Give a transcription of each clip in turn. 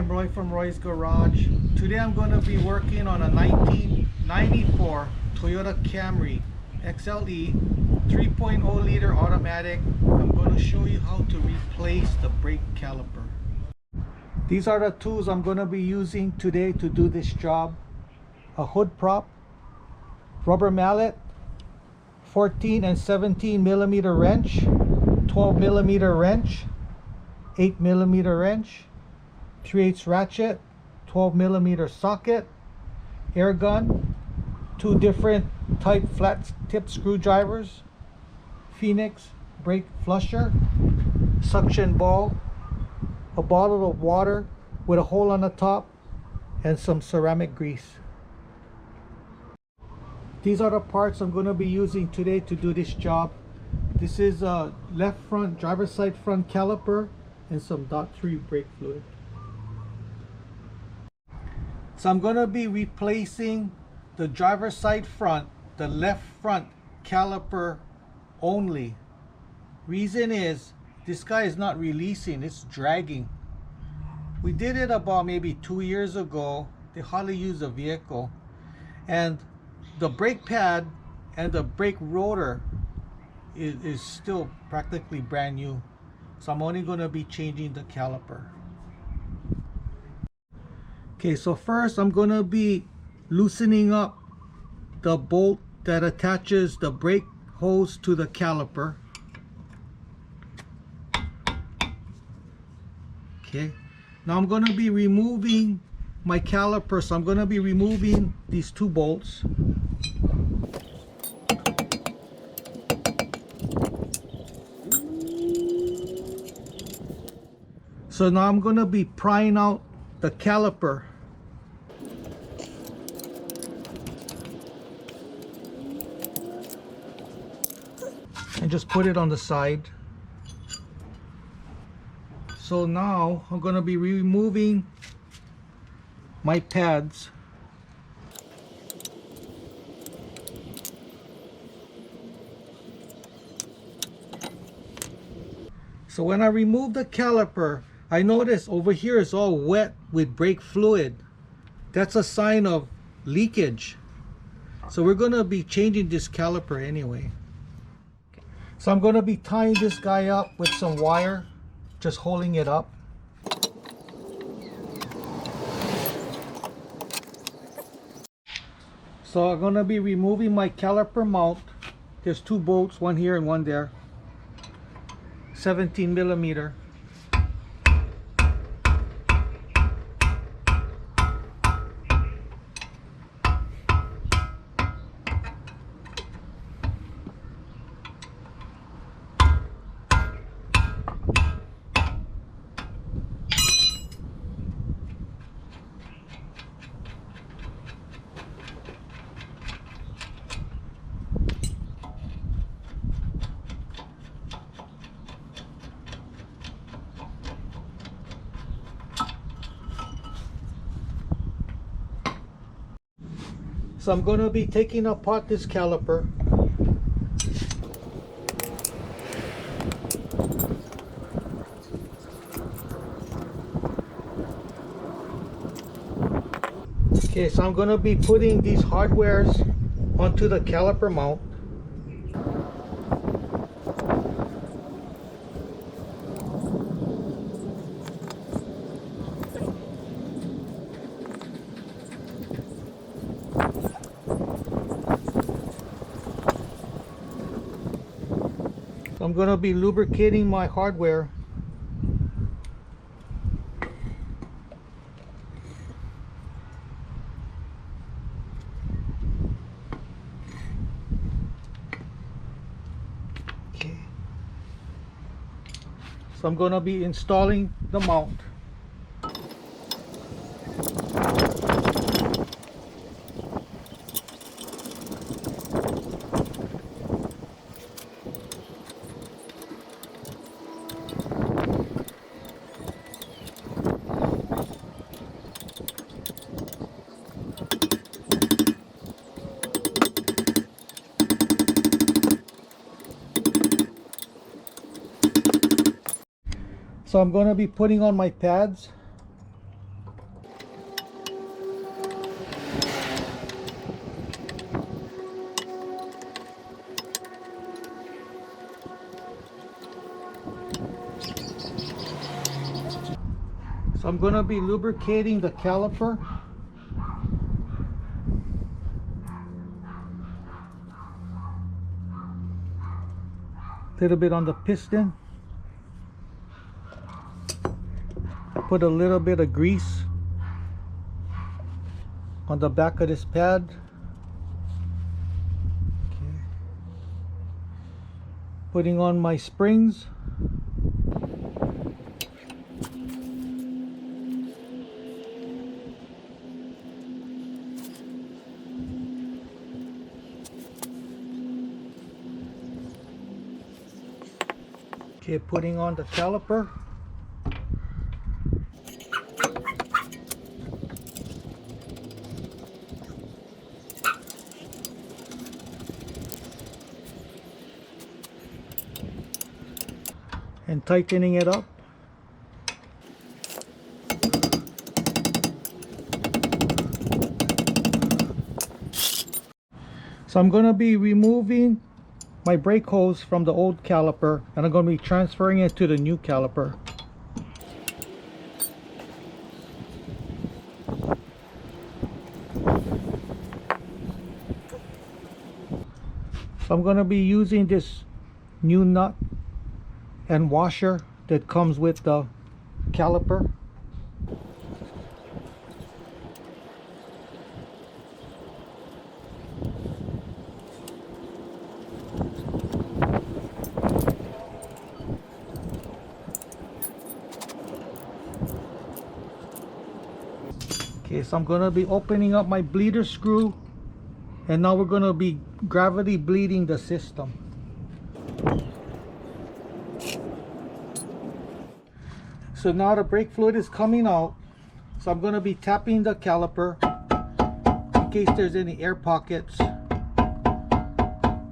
I'm Roy from Roy's Garage. Today I'm going to be working on a 1994 Toyota Camry XLE 3.0 liter automatic. I'm going to show you how to replace the brake caliper. These are the tools I'm going to be using today to do this job. A hood prop, rubber mallet, 14 and 17 millimeter wrench, 12 millimeter wrench, 8 millimeter wrench, 3/8 ratchet, 12 millimeter socket, air gun, 2 different type flat tip screwdrivers, Phoenix brake flusher, suction ball, a bottle of water with a hole on the top, and some ceramic grease. These are the parts I'm going to be using today to do this job. This is a left front driver's side front caliper and some .3 brake fluid. So I'm going to be replacing the driver's side front, the left front caliper only. Reason is this guy is not releasing, it's dragging. We did it about maybe 2 years ago. They hardly use the vehicle, and the brake pad and the brake rotor is still practically brand new. So I'm only going to be changing the caliper. Okay, so first I'm going to be loosening up the bolt that attaches the brake hose to the caliper. Okay, now I'm going to be removing my caliper, so I'm going to be removing these 2 bolts. So now I'm going to be prying out the caliper. And just put it on the side. So now I'm going to be removing my pads. So when I remove the caliper, I notice over here is all wet with brake fluid. That's a sign of leakage. So we're going to be changing this caliper anyway. So I'm going to be tying this guy up with some wire, just holding it up. So I'm going to be removing my caliper mount. There's 2 bolts, one here and one there. 17 millimeter. So I'm going to be taking apart this caliper. Okay, so I'm going to be putting these hardwares onto the caliper mount. I'm going to be lubricating my hardware. Okay. So I'm going to be installing the mount. So I'm going to be putting on my pads. So I'm going to be lubricating the caliper. Little bit on the piston. Put a little bit of grease on the back of this pad. Okay. Putting on my springs. Okay, putting on the caliper. And tightening it up. So I'm going to be removing my brake hose from the old caliper, and I'm going to be transferring it to the new caliper. So I'm going to be using this new nut and washer that comes with the caliper. Okay, so I'm going to be opening up my bleeder screw, and now we're going to be gravity bleeding the system. So now the brake fluid is coming out, so I'm going to be tapping the caliper in case there's any air pockets.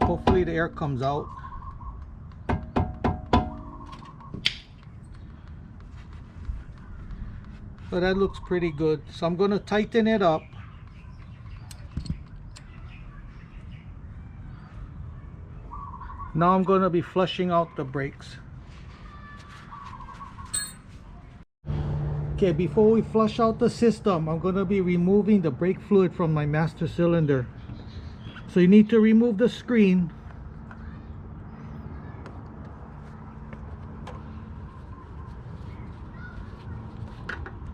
Hopefully the air comes out. So that looks pretty good. So I'm going to tighten it up. Now I'm going to be flushing out the brakes. Okay, before we flush out the system, I'm going to be removing the brake fluid from my master cylinder. So you need to remove the screen.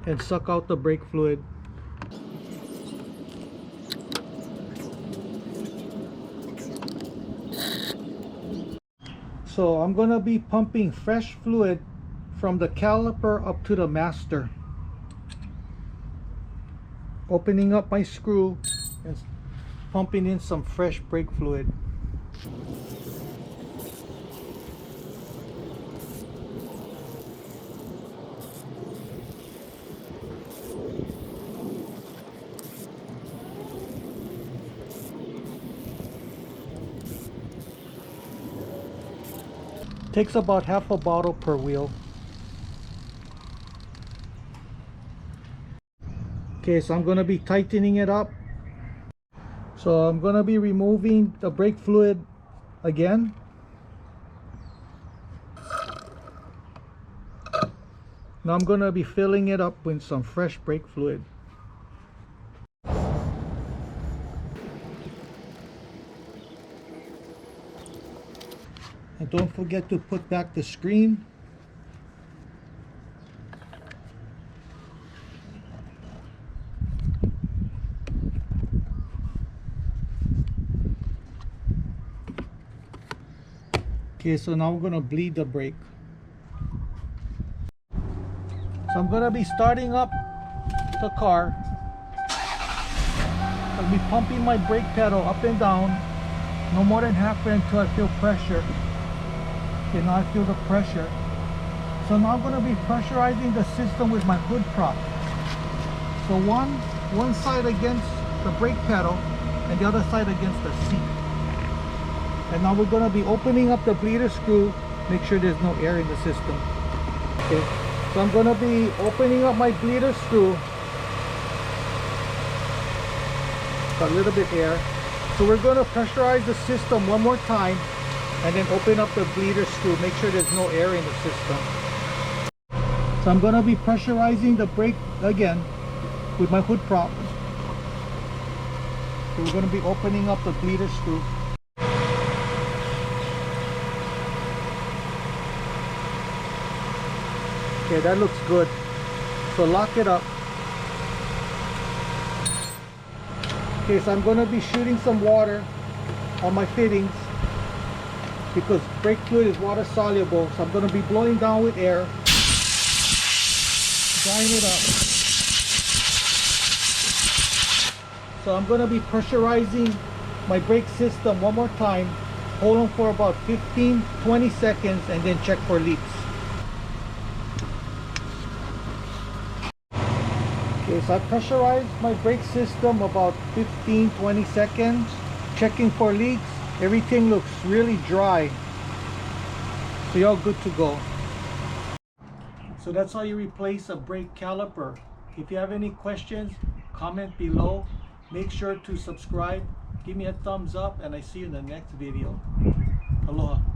And suck out the brake fluid. So I'm going to be pumping fresh fluid from the caliper up to the master. Opening up my screw and pumping in some fresh brake fluid. Takes about half a bottle per wheel. Okay, so I'm going to be tightening it up. So I'm going to be removing the brake fluid again. Now I'm going to be filling it up with some fresh brake fluid. And don't forget to put back the screen. Okay, so now we're going to bleed the brake. So I'm going to be starting up the car. I'll be pumping my brake pedal up and down, no more than halfway until I feel pressure. Okay, now I feel the pressure. So now I'm going to be pressurizing the system with my hood prop. So one side against the brake pedal and the other side against the seat. And now we're going to be opening up the bleeder screw, make sure there's no air in the system. Okay, so I'm going to be opening up my bleeder screw. Got a little bit air. So we're going to pressurize the system one more time and then open up the bleeder screw, make sure there's no air in the system. So I'm gonna be pressurizing the brake again with my hood prop. So we're gonna be opening up the bleeder screw. Okay, that looks good. So lock it up. Okay, so I'm gonna be shooting some water on my fittings because brake fluid is water soluble. So I'm gonna be blowing down with air, drying it up. So I'm gonna be pressurizing my brake system one more time. Hold on for about 15-20 seconds and then check for leaks. Okay, so I pressurized my brake system about 15-20 seconds, checking for leaks. Everything looks really dry, so you're all good to go. So that's how you replace a brake caliper. If you have any questions, comment below. Make sure to subscribe, give me a thumbs up, and I see you in the next video. Aloha.